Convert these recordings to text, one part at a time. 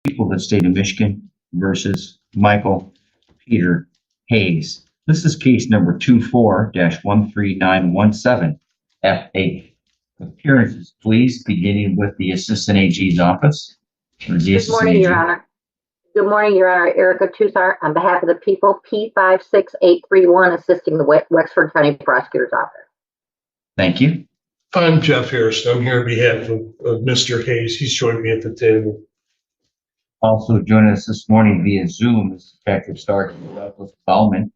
People of the state of Michigan versus Michael Peter Hayes. This is case number 24-13917 F8. Appearances, please, beginning with the Assistant AG's office. Good morning, Your Honor. Good morning, Your Honor. Erica Tusar on behalf of the people, P56831, assisting the Wexford County Prosecutor's Office. Thank you. I'm Jeff Harrison. I'm here on behalf of Mr. Hayes. He's joined me at the table. Also joining us this morning via Zoom is Detective Sergeant Douglas Bauman.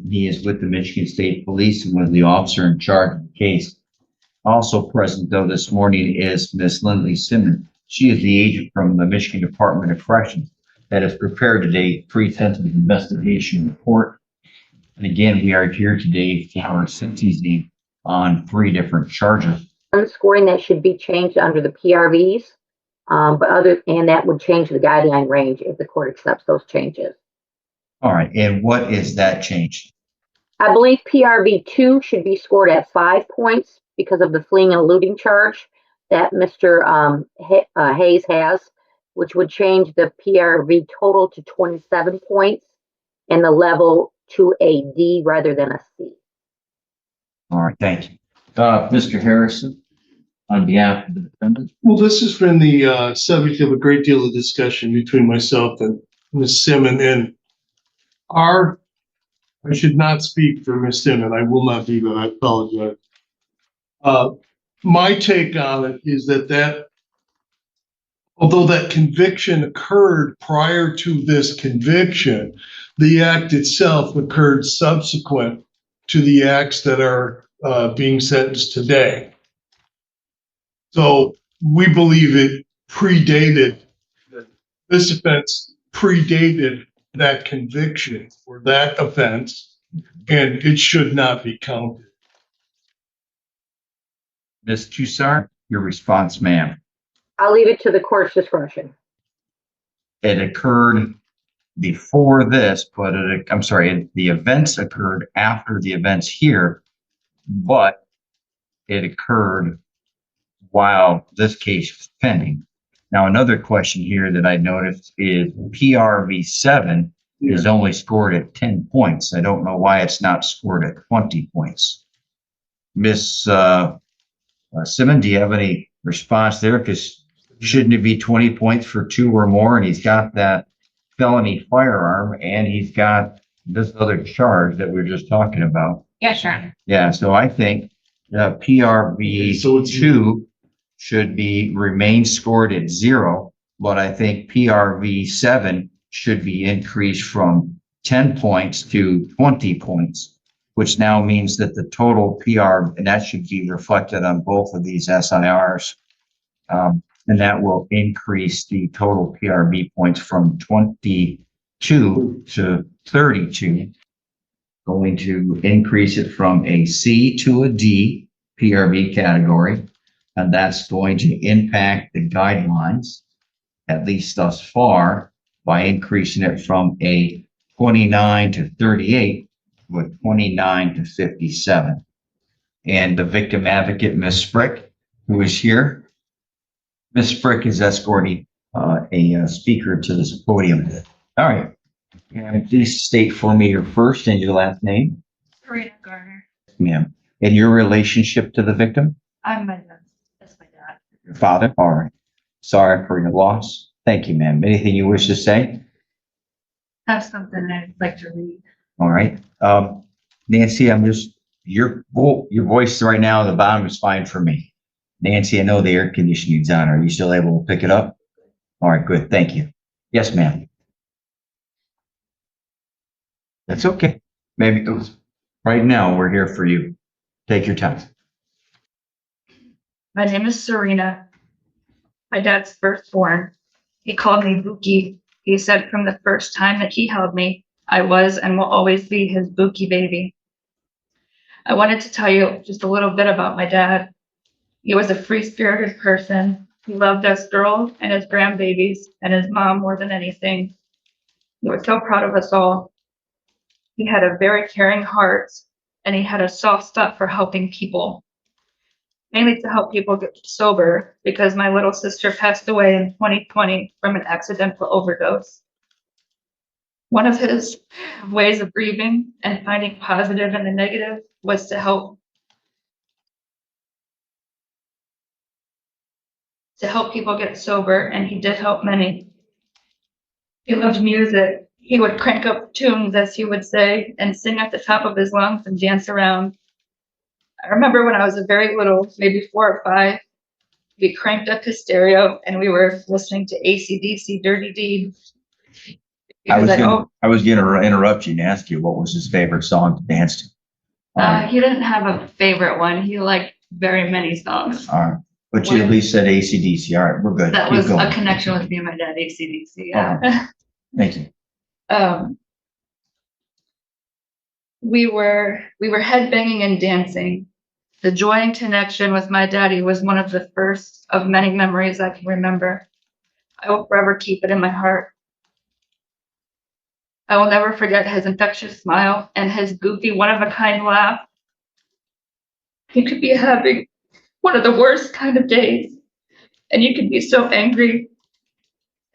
He is with the Michigan State Police and was the officer in charge of the case. Also present, though, this morning is Miss Lindley Simmons. She is the agent from the Michigan Department of Corrections that has prepared today pre-sentence investigation report. And again, we are here today for our sentencing on 3 different charges. Scoring that should be changed under the PRVs, and that would change the guideline range if the court accepts those changes. All right, and what is that change? I believe PRV 2 should be scored at 5 points because of the fleeing and eluding charge that Mr. Hayes has, which would change the PRV total to 27 points and the level to a D rather than a C. All right, thank you. Mr. Harrison, on behalf of the defendant. Well, this has been the subject of a great deal of discussion between myself and Ms. Simmons. And I should not speak for Ms. Simmons. I will not do that. I apologize. My take on it is that although that conviction occurred prior to this conviction, the act itself occurred subsequent to the acts that are being sentenced today. So we believe it predated, this offense predated that conviction for that offense, and it should not be counted. Ms. Tusar, your response, ma'am. I'll leave it to the court's discretion. It occurred before this, but the events occurred after the events here, but it occurred while this case was pending. Now, another question here that I noticed is PRV 7 is only scored at 10 points. I don't know why it's not scored at 20 points. Miss Simmons, do you have any response there? Because shouldn't it be 20 points for 2 or more? And he's got that felony firearm and he's got this other charge that we were just talking about. Yeah, sure. Yeah, so I think PRV 2 should remain scored at 0, but I think PRV 7 should be increased from 10 points to 20 points, which now means that the total PR, and that should be reflected on both of these SIRs, and that will increase the total PRV points from 22 to 32. Going to increase it from a C to a D PRV category, and that's going to impact the guidelines, at least thus far, by increasing it from a 29 to 38 with 29 to 57. And the victim advocate, Ms. Frick, who is here. Ms. Frick is escorting a speaker to this podium. All right. And please state for me your first and your last name. Karina Garner. Ma'am. And your relationship to the victim? I'm my dad. That's my dad. Your father? All right. Sorry for your loss. Thank you, ma'am. Anything you wish to say? I have something I'd like to read. All right. Nancy, your voice right now at the bottom is fine for me. Nancy, I know the air conditioning's on. Are you still able to pick it up? All right, good. Thank you. Yes, ma'am. That's okay. Maybe it was right now. We're here for you. Take your time. My name is Serena. My dad's firstborn. He called me Buki. He said from the first time that he held me, I was and will always be his Buki baby. I wanted to tell you just a little bit about my dad. He was a free-spirited person. He loved us girls and his grandbabies and his mom more than anything. He was so proud of us all. He had a very caring heart, and he had a soft spot for helping people. mainly to help people get sober because my little sister passed away in 2020 from an accidental overdose. One of his ways of grieving and finding positive in the negative was to help people get sober, and he did help many. He loved music. He would crank up tunes, as he would say, and sing at the top of his lungs and dance around. I remember when I was a very little, maybe 4 or 5, we cranked up his stereo and we were listening to AC/DC Dirty Deed. I was gonna interrupt you and ask you what was his favorite song to dance to. He didn't have a favorite one. He liked very many songs. All right. But you at least said AC/DC. All right, we're good. That Keep was going. a connection with me and my dad, AC/DC. Yeah. Thank you. We were headbanging and dancing. The joy and connection with my daddy was one of the first of many memories I can remember. I will forever keep it in my heart. I will never forget his infectious smile and his goofy, one-of-a-kind laugh. He could be having one of the worst kind of days, and you could be so angry,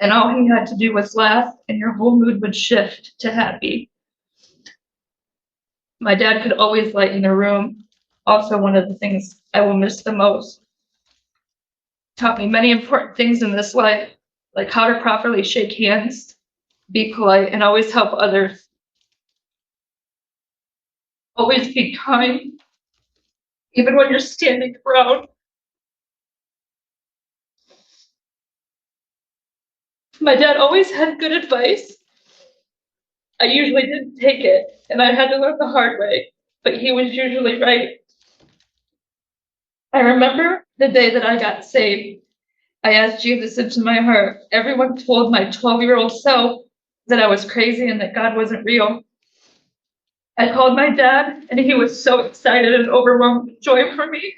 and all he had to do was laugh, and your whole mood would shift to happy. My dad could always lighten the room. Also, one of the things I will miss the most. Taught me many important things in this life, like how to properly shake hands, be polite, and always help others. Always be kind, even when you're standing around. My dad always had good advice. I usually didn't take it, and I had to learn the hard way, but he was usually right. I remember the day that I got saved. I asked Jesus into my heart. Everyone told my 12-year-old self that I was crazy and that God wasn't real. I called my dad, and he was so excited and overwhelmed with joy for me. He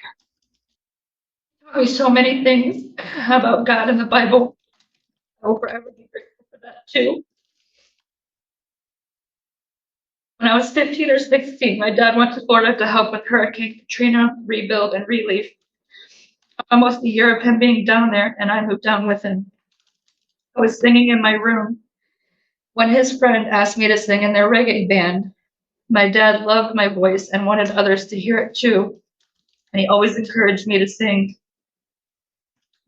taught me so many things about God and the Bible. I will forever be grateful for that too. When I was 15 or 16, my dad went to Florida to help with Hurricane Katrina, rebuild, and relief. Almost a year of him being down there, and I moved down with him. I was singing in my room when his friend asked me to sing in their reggae band. My dad loved my voice and wanted others to hear it too, and he always encouraged me to sing.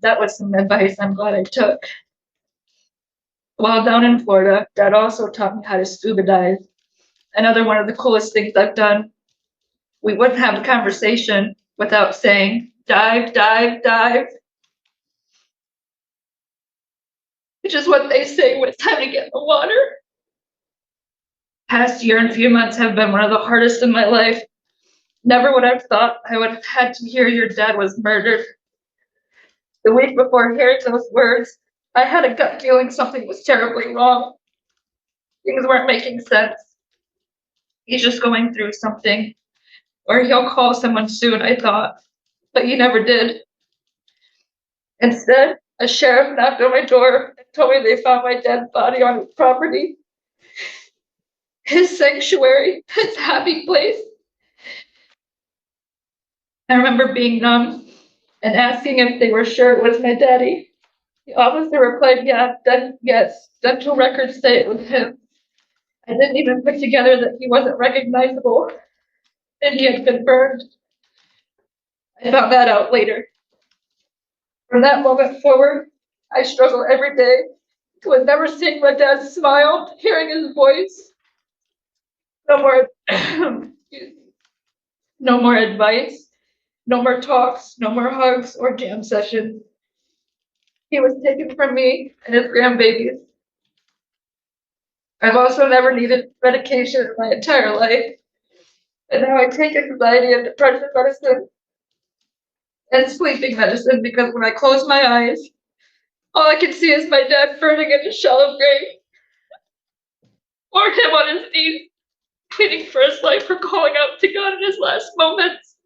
That was some advice I'm glad I took. While down in Florida, Dad also taught me how to scuba dive. Another one of the coolest things I've done. We wouldn't have a conversation without saying, dive, dive, dive. Which is what they say when it's time to get in the water. Past year and few months have been one of the hardest in my life. Never would have thought I would have had to hear your dad was murdered. The week before hearing those words, I had a gut feeling something was terribly wrong. Things weren't making sense. He's just going through something. Or he'll call someone soon, I thought. But he never did. Instead, a sheriff knocked on my door and told me they found my dead body on his property. His sanctuary, his happy place. I remember being numb and asking if they were sure it was my daddy. The officer replied, yes, dental records say it was him. I didn't even put together that he wasn't recognizable and he had been burned. I found that out later. From that moment forward, I struggle every day with never seeing my dad smile, hearing his voice. No more, no more advice, no more talks, no more hugs or jam sessions. He was taken from me and his grandbabies. I've also never needed medication in my entire life. And now I take anxiety and depression medicine and sleeping medicine because when I close my eyes, all I can see is my dad burning in a shallow grave. Or him on his knees, pleading for his life or calling out to God in his last moments.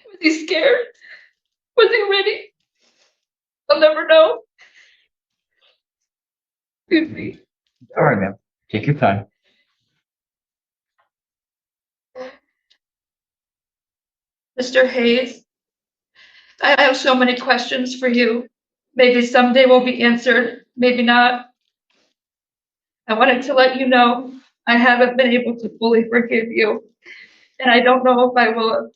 Was he scared? Was he ready? I'll never know. Excuse me. All right, ma'am. Take your time. Mr. Hayes, I have so many questions for you. Maybe someday will be answered, maybe not. I wanted to let you know I haven't been able to fully forgive you, and I don't know if I will.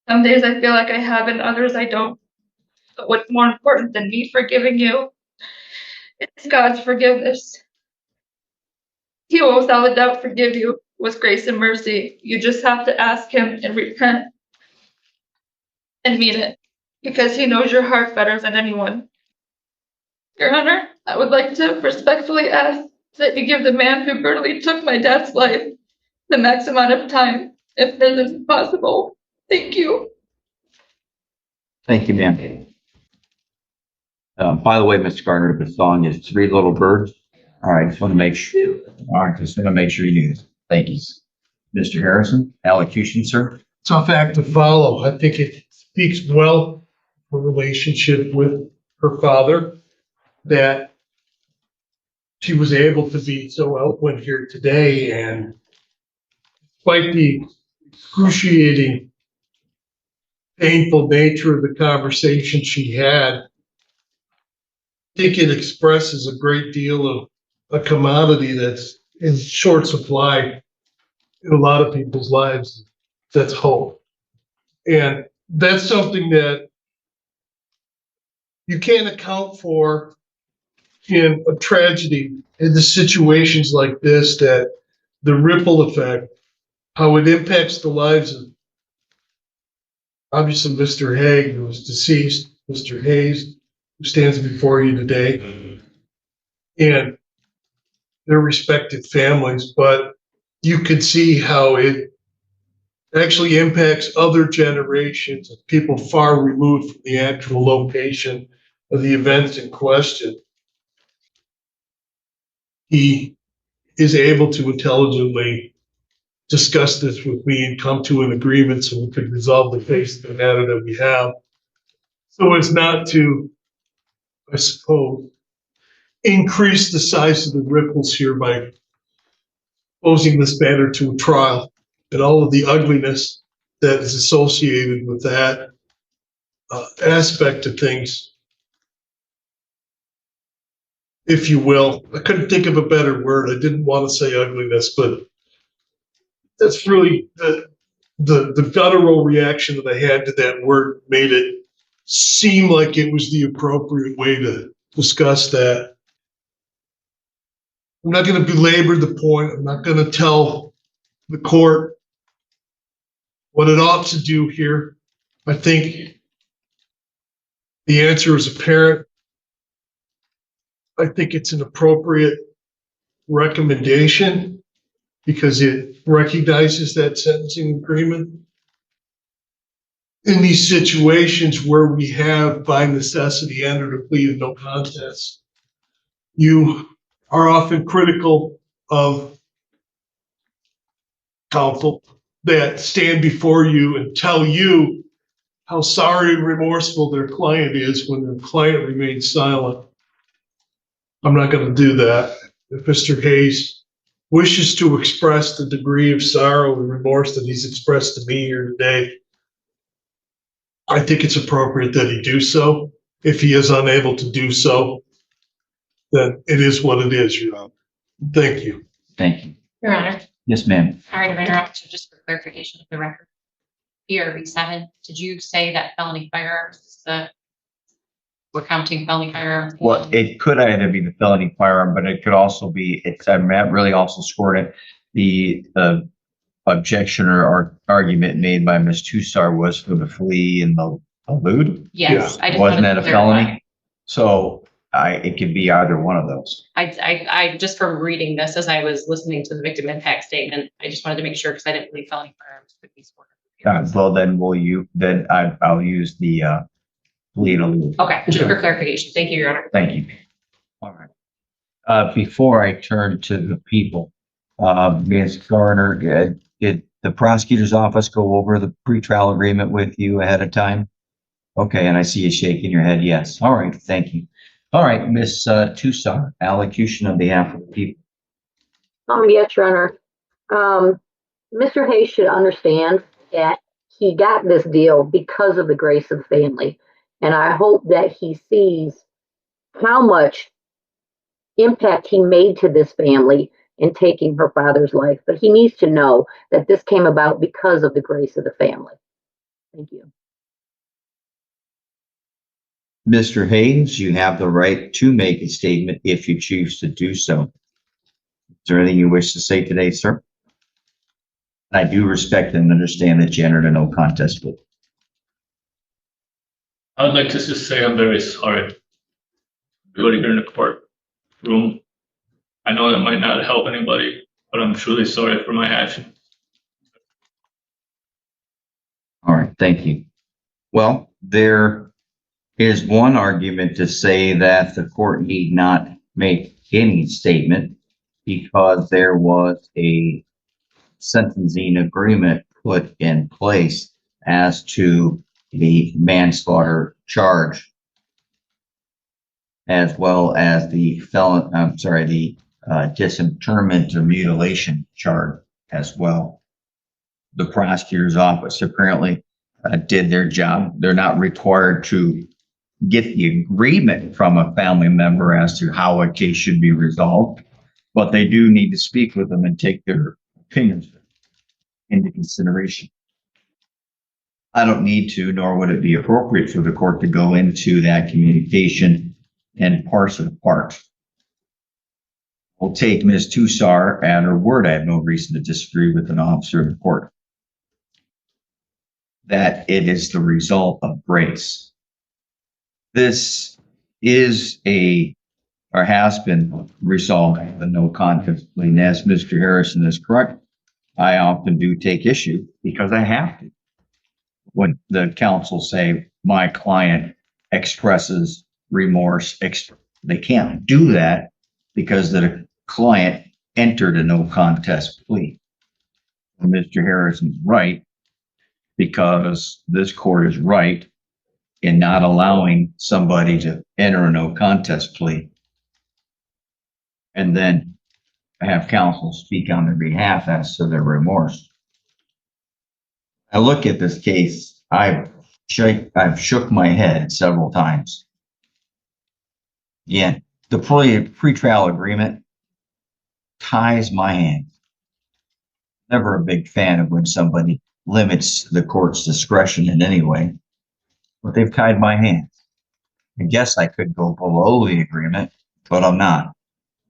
Some days I feel like I have, and others I don't. But what's more important than me forgiving you is God's forgiveness. He will without a doubt forgive you with grace and mercy. You just have to ask Him and repent and mean it, because He knows your heart better than anyone. Your Honor, I would like to respectfully ask that you give the man who brutally took my dad's life the max amount of time, if that is possible. Thank you. Thank you, ma'am. By the way, Mr. Gardner, the song is Three Little Birds. All right, just want to make sure. All right, just want to make sure you do this. Thank you. Mr. Harrison, allocution, sir. Tough act to follow. I think it speaks well for relationship with her father that she was able to be so eloquent here today, and despite the excruciating, painful nature of the conversation she had, I think it expresses a great deal of a commodity that's in short supply in a lot of people's lives. That's hope. And that's something that you can't account for in a tragedy, in the situations like this, that the ripple effect, how it impacts the lives of obviously Mr. Haig, who was deceased, Mr. Hayes, who stands before you today, and their respective families. But you can see how it actually impacts other generations of people far removed from the actual location of the events in question. He is able to intelligently discuss this with me and come to an agreement so we could resolve the case of the matter that we have. So as not to, I suppose, increase the size of the ripples here by posing this matter to a trial and all of the ugliness that is associated with that aspect of things, if you will. I couldn't think of a better word. I didn't want to say ugliness, but that's really the guttural reaction that I had to that word made it seem like it was the appropriate way to discuss that. I'm not going to belabor the point. I'm not going to tell the court what it ought to do here. I think the answer is apparent. I think it's an appropriate recommendation because it recognizes that sentencing agreement. In these situations where we have by necessity entered a plea of no contest, you are often critical of counsel that stand before you and tell you how sorry and remorseful their client is when their client remains silent. I'm not going to do that. If Mr. Hayes wishes to express the degree of sorrow and remorse that he's expressed to me here today, I think it's appropriate that he do so. If he is unable to do so, then it is what it is, Your Honor. Thank you. Thank you. Your Honor, Yes, ma'am. sorry to interrupt, so just for clarification of the record. PRV 7, did you say that felony firearms, we're counting felony firearms? Well, it could either be the felony firearm, but it could also be, Matt really also scored it. The objection or argument made by Ms. Tusar was for the flee and the elude. Yes, I just Wasn't wanted that to a clarify. felony? So it could be either one of those. I just from reading this as I was listening to the victim impact statement, I just wanted to make sure because I didn't believe felony firearms could be scored. Well, then I'll use the flee and elude. Okay, just for clarification. Thank you, Your Honor. Thank you. All right. Before I turn to the people, Ms. Garner, did the prosecutor's office go over the pretrial agreement with you ahead of time? Okay, and I see you shaking your head. Yes. All right. Thank you. All right, Ms. Tusar, allocution on behalf of the people. Yes, Your Honor. Mr. Hayes should understand that he got this deal because of the grace of the family. And I hope that he sees how much impact he made to this family in taking her father's life. But he needs to know that this came about because of the grace of the family. Thank you. Mr. Hayes, you have the right to make a statement if you choose to do so. Is there anything you wish to say today, sir? I do respect and understand that you entered a no contest plea. I would like to just say I'm very sorry. Everybody here in the courtroom, I know that might not help anybody, but I'm truly sorry for my actions. All right, thank you. Well, there is one argument to say that the court need not make any statement because there was a sentencing agreement put in place as to the manslaughter charge, as well as the disinterment or mutilation charge as well. The prosecutor's office apparently did their job. They're not required to get the agreement from a family member as to how a case should be resolved, but they do need to speak with them and take their opinions into consideration. I don't need to, nor would it be appropriate for the court to go into that communication and parse it apart. We'll take Ms. Tusar at her word. I have no reason to disagree with an officer of the court that it is the result of grace. This is or has been resolved in the no contest plea. And as Mr. Harrison is correct, I often do take issue because I have to. When the counsel say my client expresses remorse, they can't do that because the client entered a no contest plea. And Mr. Harrison's right because this court is right in not allowing somebody to enter a no contest plea and then have counsel speak on their behalf as to their remorse. I look at this case, I've shook my head several times. Yeah, the pretrial agreement ties my hands. Never a big fan of when somebody limits the court's discretion in any way, but they've tied my hands. I guess I could go below the agreement, but I'm not.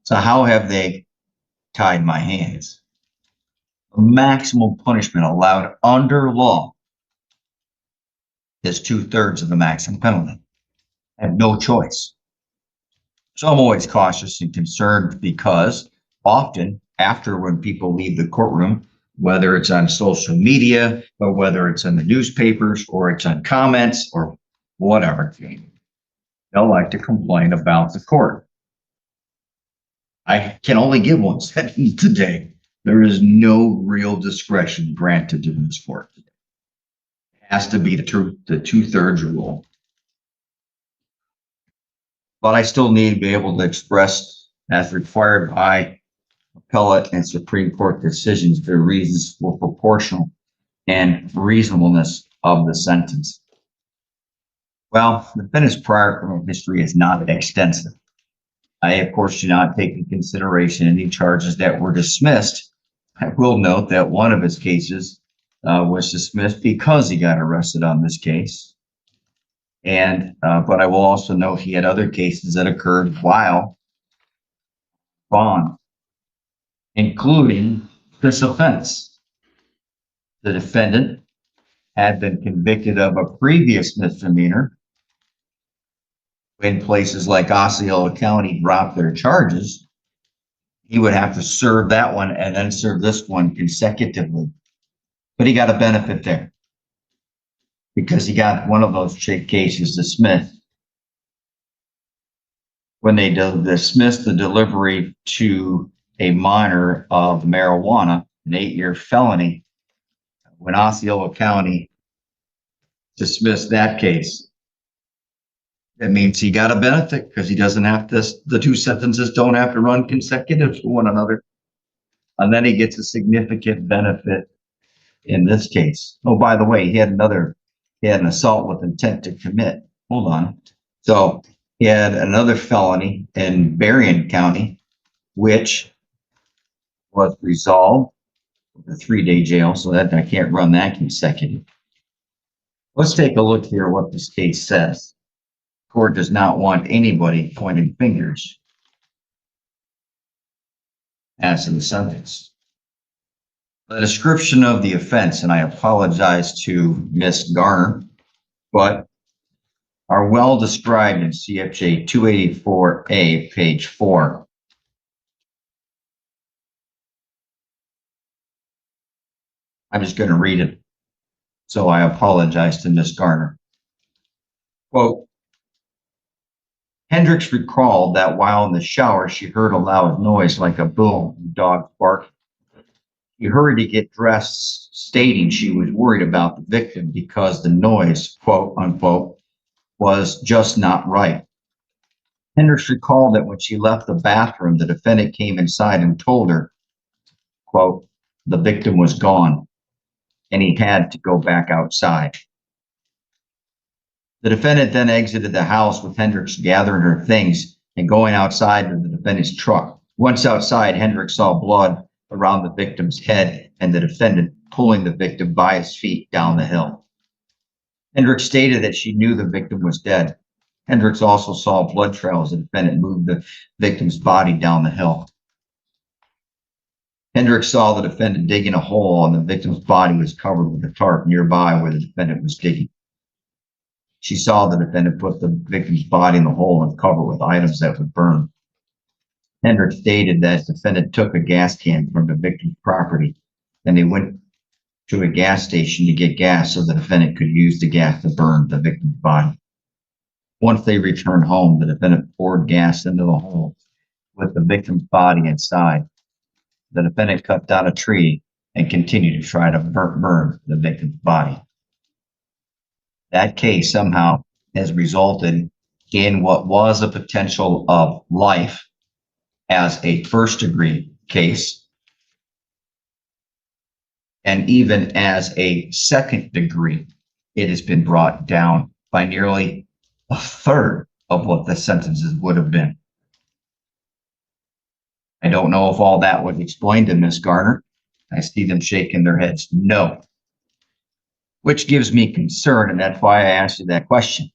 So how have they tied my hands? The maximum punishment allowed under law is 2/3 of the maximum penalty. I have no choice. So I'm always cautious and concerned because often after when people leave the courtroom, whether it's on social media or whether it's in the newspapers or it's on comments or whatever, they'll like to complain about the court. I can only give one sentence today. There is no real discretion granted to this court. It has to be the 2/3 rule. But I still need to be able to express, as required by appellate and Supreme Court decisions, the reasons for proportional and reasonableness of the sentence. Well, the defendant's prior criminal history is not extensive. I, of course, do not take into consideration any charges that were dismissed. I will note that one of his cases was dismissed because he got arrested on this case. And, but I will also note he had other cases that occurred while bond, including this offense. The defendant had been convicted of a previous misdemeanor. When places like Osceola County dropped their charges, he would have to serve that one and then serve this one consecutively. But he got a benefit there because he got one of those cases dismissed. When they dismissed the delivery to a minor of marijuana, an 8-year felony, when Osceola County dismissed that case, that means he got a benefit because he doesn't have to, the two sentences don't have to run consecutive to one another. And then he gets a significant benefit in this case. Oh, by the way, he had an assault with intent to commit. Hold on. So he had another felony in Berrien County, which was resolved with a 3-day jail. So that I can't run that consecutive. Let's take a look here what this case says. Court does not want anybody pointing fingers as to the sentence. The description of the offense, and I apologize to Miss Garner, but are well described in CFJ 284A, page 4. I'm just going to read it. So I apologize to Miss Garner. Quote, Hendricks recalled that while in the shower, she heard a loud noise like a bull and dog barking. She hurried to get dressed, stating she was worried about the victim because the noise, quote unquote, was just not right. Hendricks recalled that when she left the bathroom, the defendant came inside and told her, quote, the victim was gone and he had to go back outside. The defendant then exited the house with Hendricks gathering her things and going outside to the defendant's truck. Once outside, Hendricks saw blood around the victim's head and the defendant pulling the victim by his feet down the hill. Hendricks stated that she knew the victim was dead. Hendricks also saw blood trails as the defendant moved the victim's body down the hill. Hendricks saw the defendant digging a hole and the victim's body was covered with a tarp nearby where the defendant was digging. She saw the defendant put the victim's body in the hole and cover it with items that would burn. Hendricks stated that the defendant took a gas can from the victim's property and they went to a gas station to get gas so the defendant could use the gas to burn the victim's body. Once they returned home, the defendant poured gas into the hole with the victim's body inside. The defendant cut down a tree and continued to try to burn the victim's body. That case somehow has resulted in what was a potential of life as a first-degree case, and even as a second degree, it has been brought down by nearly a third of what the sentences would have been. I don't know if all that was explained to Ms. Garner. I see them shaking their heads no, which gives me concern, and that's why I asked you that question.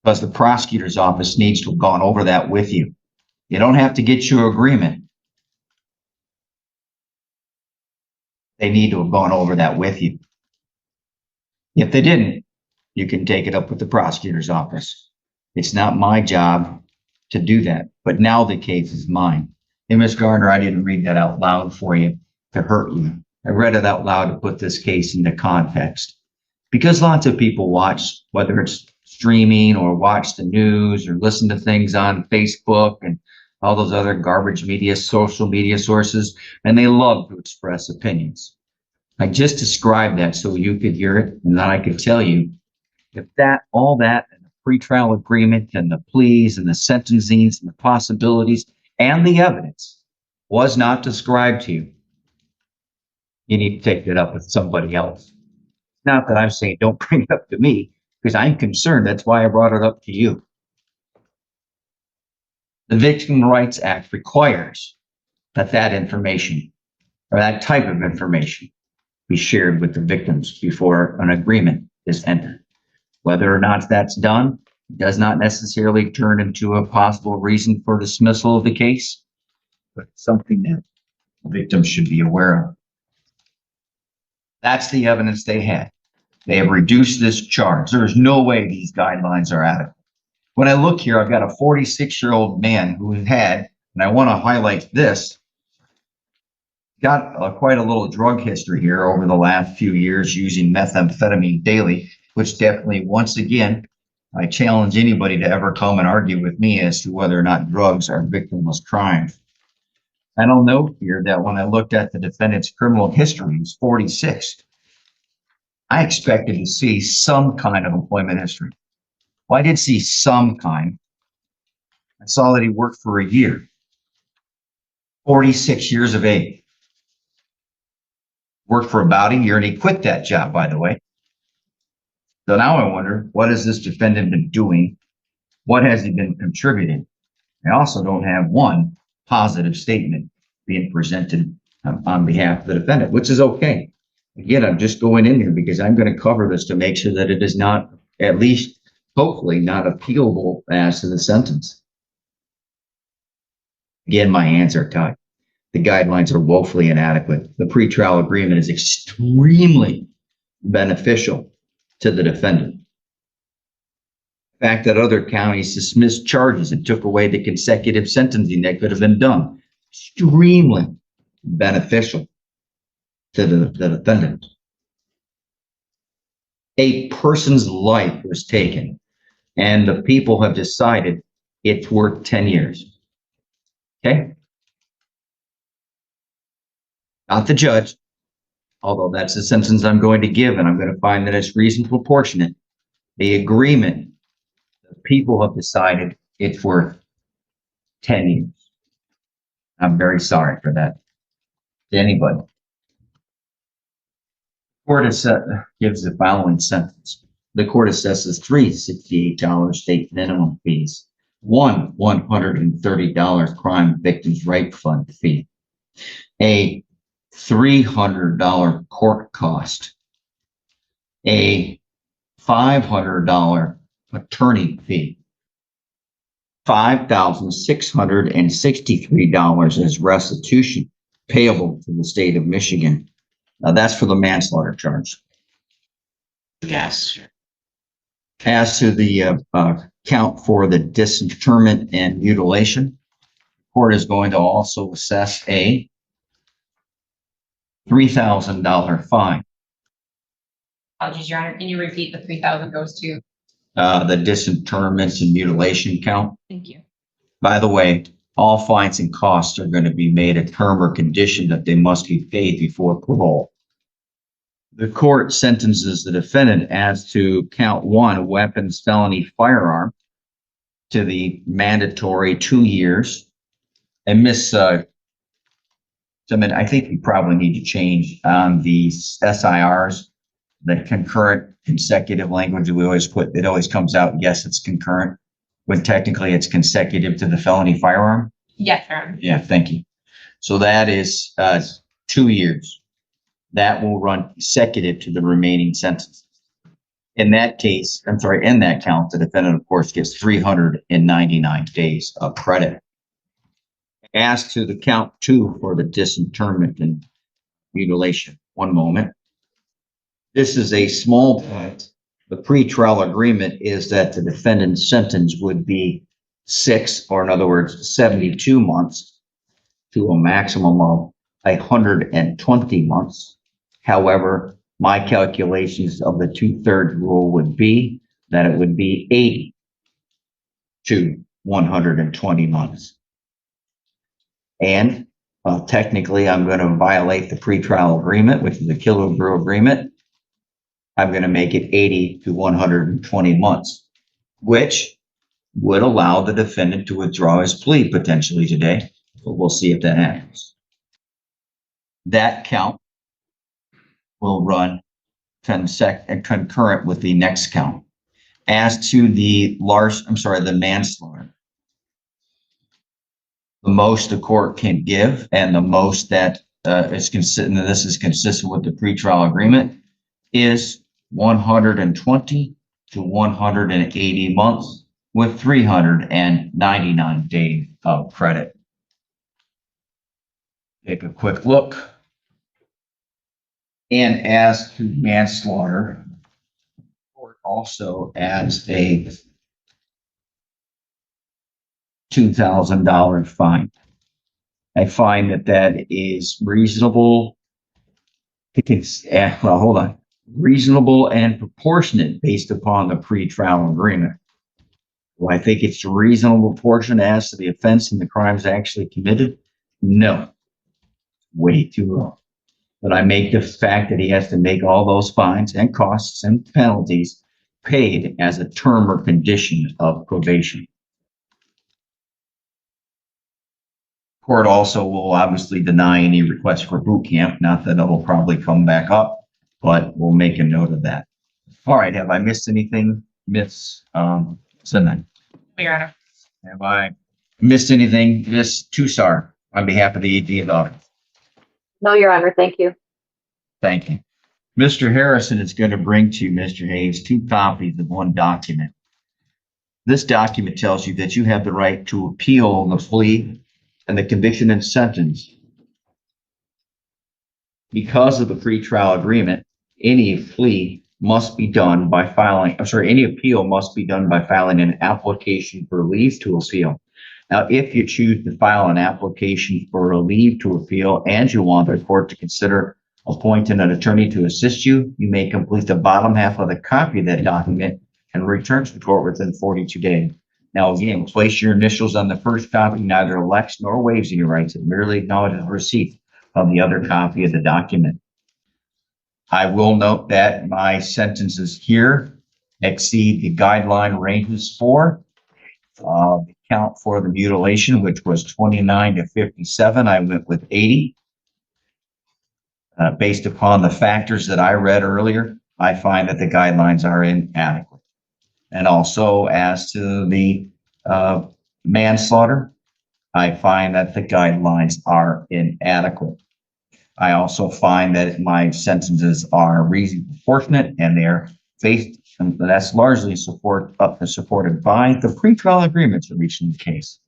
Because the prosecutor's office needs to have gone over that with you. You don't have to get your agreement. They need to have gone over that with you. If they didn't, you can take it up with the prosecutor's office. It's not my job to do that, but now the case is mine. And Ms. Garner, I didn't read that out loud for you to hurt you. I read it out loud to put this case into context. Because lots of people watch, whether it's streaming or watch the news or listen to things on Facebook and all those other garbage media, social media sources, and they love to express opinions. I just described that so you could hear it, and then I could tell you if all that, and the pretrial agreement and the pleas and the sentencings and the possibilities and the evidence was not described to you, you need to take it up with somebody else. Not that I'm saying don't bring it up to me, because I'm concerned. That's why I brought it up to you. The Victim Rights Act requires that information or that type of information be shared with the victims before an agreement is entered. Whether or not that's done does not necessarily turn into a possible reason for dismissal of the case, but it's something that victims should be aware of. That's the evidence they had. They have reduced this charge. There's no way these guidelines are adequate. When I look here, I've got a 46-year-old man who had, and I want to highlight this, got quite a little drug history here over the last few years using methamphetamine daily, which definitely, once again, I challenge anybody to ever come and argue with me as to whether or not drugs are victimless crimes. And I'll note here that when I looked at the defendant's criminal history, he's 46. I expected to see some kind of employment history. Well, I did see some kind. I saw that he worked for a year. 46 years of age. Worked for about a year and he quit that job, by the way. So now I wonder, what has this defendant been doing? What has he been contributing? I also don't have one positive statement being presented on behalf of the defendant, which is okay. Again, I'm just going in here because I'm going to cover this to make sure that it is not, at least hopefully, not appealable as to the sentence. Again, my hands are tied. The guidelines are woefully inadequate. The pretrial agreement is extremely beneficial to the defendant. The fact that other counties dismissed charges and took away the consecutive sentencing that could have been done, extremely beneficial to the defendant. A person's life was taken, and the people have decided it's worth 10 years. Okay? Not the judge, although that's the sentence I'm going to give, and I'm going to find that it's reasonably proportionate. The agreement, the people have decided it's worth 10 years. I'm very sorry for that to anybody. The court gives the following sentence. The court assesses $368 state minimum fees, one $130 crime victims' right fund fee, a $300 court cost, a $500 attorney fee, $5,663 as restitution payable to the state of Michigan. Now that's for the manslaughter charge. Yes. As to the count for the disinterment and mutilation, the court is going to also assess a $3,000 fine. Apologies, Your Honor. Can you repeat the 3,000 goes to? The disinterments and mutilation count. Thank you. By the way, all fines and costs are going to be made a term or condition that they must be paid before parole. The court sentences the defendant as to count 1, weapons felony firearm, to the mandatory 2 years. And Miss I think we probably need to change on the SIRs, the concurrent consecutive language we always put. It always comes out, yes, it's concurrent, when technically it's consecutive to the felony firearm. Yes, Your Honor. Yeah, thank you. So that is 2 years. That will run consecutive to the remaining sentences. In that case, in that count, the defendant, of course, gets 399 days of credit. As to the count 2 for the disinterment and mutilation, one moment. This is a small point. The pretrial agreement is that the defendant's sentence would be 6, or in other words, 72 months to a maximum of 120 months. However, my calculations of the 2/3 rule would be that it would be 80 to 120 months. And technically, I'm going to violate the pretrial agreement, which is the Killebrew agreement. I'm going to make it 80 to 120 months, which would allow the defendant to withdraw his plea potentially today. But we'll see if that happens. That count will run concurrent with the next count. As to the manslaughter, the most the court can give and the most that is consistent, and this is consistent with the pretrial agreement, is 120 to 180 months with 399 days of credit. Take a quick look. And as to manslaughter, the court also adds a $2,000 fine. I find that is reasonable. Reasonable and proportionate based upon the pretrial agreement. Do I think it's reasonable proportion as to the offense and the crimes actually committed? No. Way too low. But I make the fact that he has to make all those fines and costs and penalties paid as a term or condition of probation. Court also will obviously deny any request for boot camp. Not that it'll probably come back up, but we'll make a note of that. All right. Have I missed anything, Miss Sinman? Your Honor. Have I missed anything, Miss Tusar, on behalf of the AG and auditor? No, Your Honor, thank you. Thank you. Mr. Harrison is going to bring to you, Mr. Hayes, 2 copies of one document. This document tells you that you have the right to appeal the plea and the conviction and sentence. Because of the pretrial agreement, any plea must be done by filing, any appeal must be done by filing an application for leave to appeal. Now, if you choose to file an application for a leave to appeal and you want the court to consider appointing an attorney to assist you, you may complete the bottom half of the copy of that document and return to the court within 42 days. Now, again, place your initials on the first copy, neither elects nor waives any rights. It merely acknowledges receipt of the other copy of the document. I will note that my sentences here exceed the guideline ranges for the count for the mutilation, which was 29 to 57. I went with 80. Based upon the factors that I read earlier, I find that the guidelines are inadequate. And also, as to the manslaughter, I find that the guidelines are inadequate. I also find that my sentences are reasonably proportionate and they're based, and that's largely supported by the pretrial agreements reached in the case.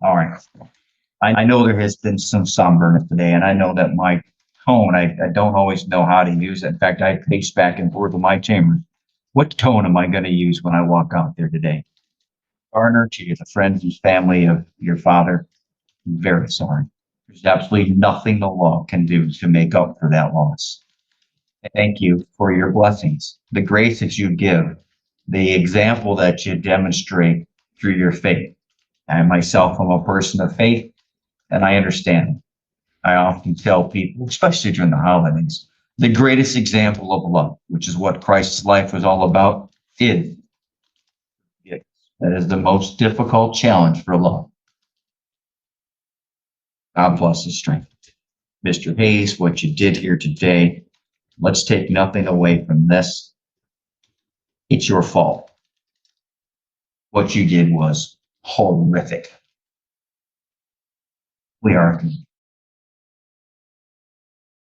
All right. I know there has been some somberness today, and I know that my tone, I don't always know how to use it. In fact, I pace back and forth in my chamber. What tone am I going to use when I walk out there today? Garner, to the friends and family of your father, I'm very sorry. There's absolutely nothing the law can do to make up for that loss. Thank you for your blessings, the grace that you give, the example that you demonstrate through your faith. I myself am a person of faith, and I understand. I often tell people, especially during the holidays, the greatest example of love, which is what Christ's life was all about, is that is the most difficult challenge for love. God bless his strength. Mr. Hayes, what you did here today, let's take nothing away from this. It's your fault. What you did was horrific. We are